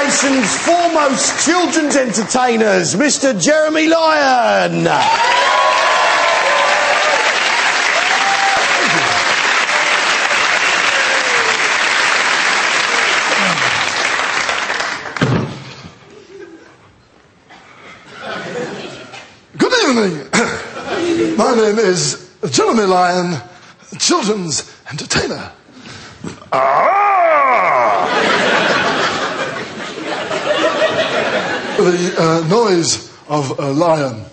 nation's foremost children's entertainers, Mr. Jeremy Lyon. Good evening. My name is Jeremy Lyon, children's entertainer. The noise of a lion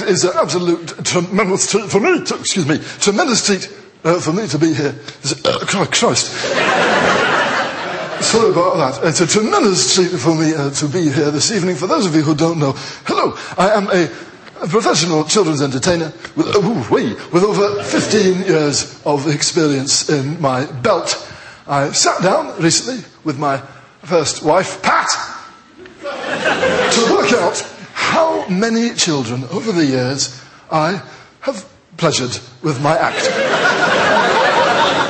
is an absolute tremendous treat for me. Tremendous treat for me to be here. Christ. Sorry about that. It's a tremendous treat for me to be here this evening. For those of you who don't know, hello, I am a professional children's entertainer with over 15 years of experience in my belt. I sat down recently with my first wife, Pat, to work out how many children over the years I have pleasured with my act.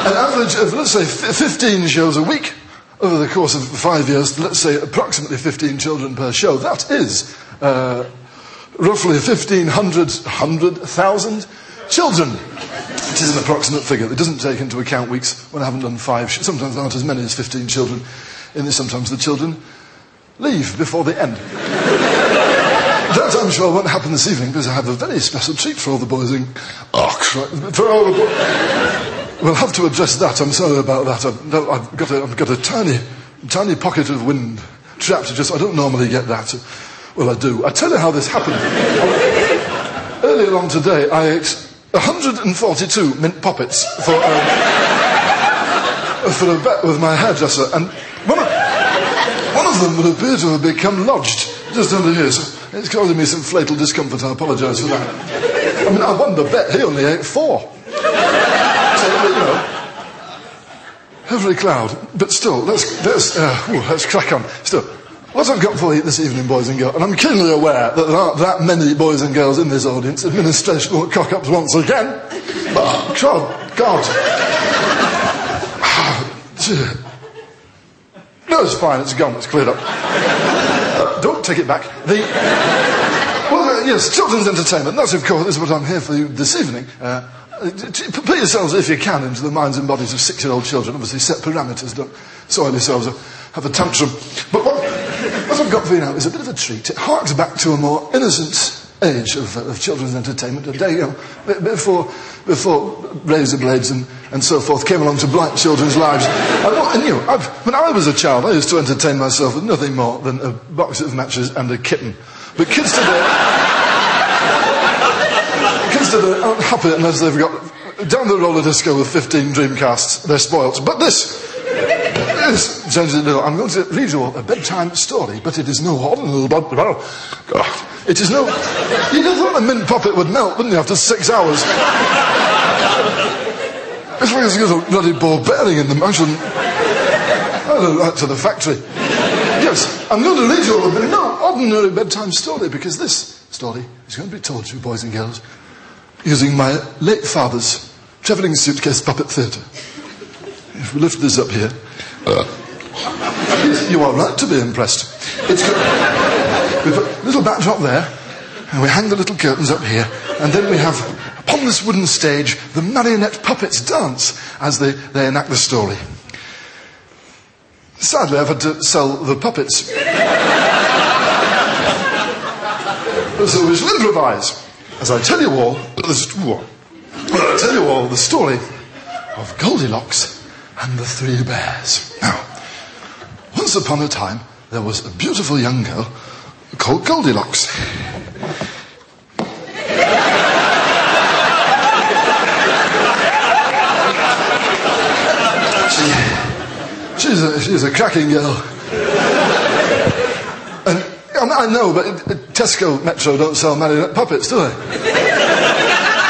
An average of, let's say, 15 shows a week over the course of 5 years, let's say approximately 15 children per show. That is roughly 1,000 children. It is an approximate figure. It doesn't take into account weeks when I haven't done 5. Sometimes there aren't as many as 15 children in this. Sometimes the children leave before the end. That I'm sure won't happen this evening because I have a very special treat for all the boys in... Oh, Christ. For all the boys... We'll have to address that. I'm sorry about that. I've got a tiny pocket of wind trapped. I don't normally get that. Well, I do. I tell you how this happened. Earlier on today, I ate 142 mint poppets for a bet with my hairdresser, and one of them would appear to have become lodged just under here. So it's causing me some fatal discomfort. I apologise for that. I mean, I won the bet. He only ate 4. So, you know, every cloud. But still, let's crack on. Still, what I've got for you this evening, boys and girls, and I'm keenly aware that there aren't that many boys and girls in this audience. Administration will cock up once again. But, God. No, it's fine. It's gone. It's cleared up. Don't take it back. Yes, children's entertainment. That's, of course, is what I'm here for you this evening. Put yourselves, if you can, into the minds and bodies of 6-year-old children. Obviously, set parameters. Don't soil yourselves or have a tantrum. But what I've got for you now is a bit of a treat. It harks back to a more innocent age of children's entertainment. A day, before razor blades and so forth came along to blight children's lives. When I was a child, I used to entertain myself with nothing more than a box of matches and a kitten. But kids today aren't happy unless they've got down the roller disco with 15 Dreamcasts. They're spoilt. But this changes it a little. I'm going to read you all a bedtime story, but it is no ordinary It is no... You'd have thought a mint poppet would melt, wouldn't you, after 6 hours? It's like it's got a bloody ball bearing in them. I don't right to the factory. Yes, I'm going to read you all a no ordinary bedtime story, because this story is going to be told to you, boys and girls, using my late father's travelling suitcase puppet theatre. If we lift this up here... you are right to be impressed. It's good. We put a little backdrop there, and we hang the little curtains up here, and then we have, upon this wooden stage, the marionette puppets dance as they enact the story. Sadly, I've had to sell the puppets. So we shall improvise as I tell you all the story of Goldilocks and the 3 bears. Now, once upon a time, there was a beautiful young girl called Goldilocks. She's a cracking girl. And I know, but Tesco Metro don't sell marionette puppets, do they?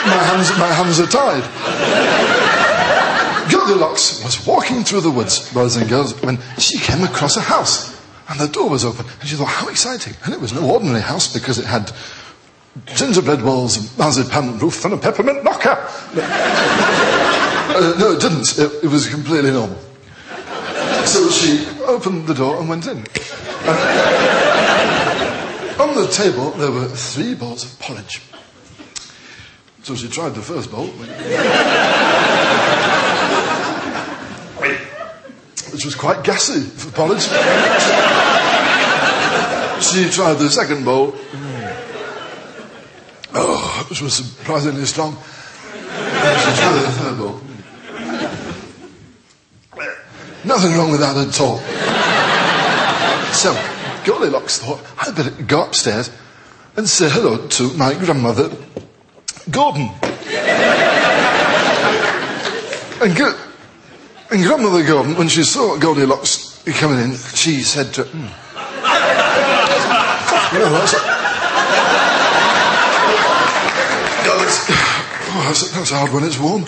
My hands are tied. Goldilocks was walking through the woods, boys and girls, when she came across a house. And the door was open. And she thought, how exciting. And it was no ordinary house, because it had gingerbread walls and marzipan roof and a peppermint knocker. No, it didn't. It was completely normal. So she opened the door and went in. On the table, there were 3 bowls of porridge. So she tried the first bowl, which was quite gassy for porridge. She tried the second bowl, which was surprisingly strong. And she tried the third bowl. Nothing wrong with that at all. So, Goldilocks thought, I'd better go upstairs and say hello to my grandmother, Gordon. And Grandmother Gordon, when she saw Goldilocks coming in, she said to her, that's a hard one, it's warm.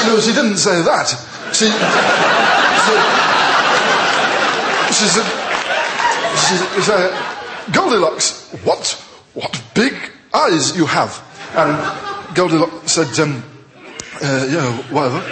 No, she didn't say that. She said, Goldilocks, what big eyes you have. And Goldilocks said, yeah, whatever.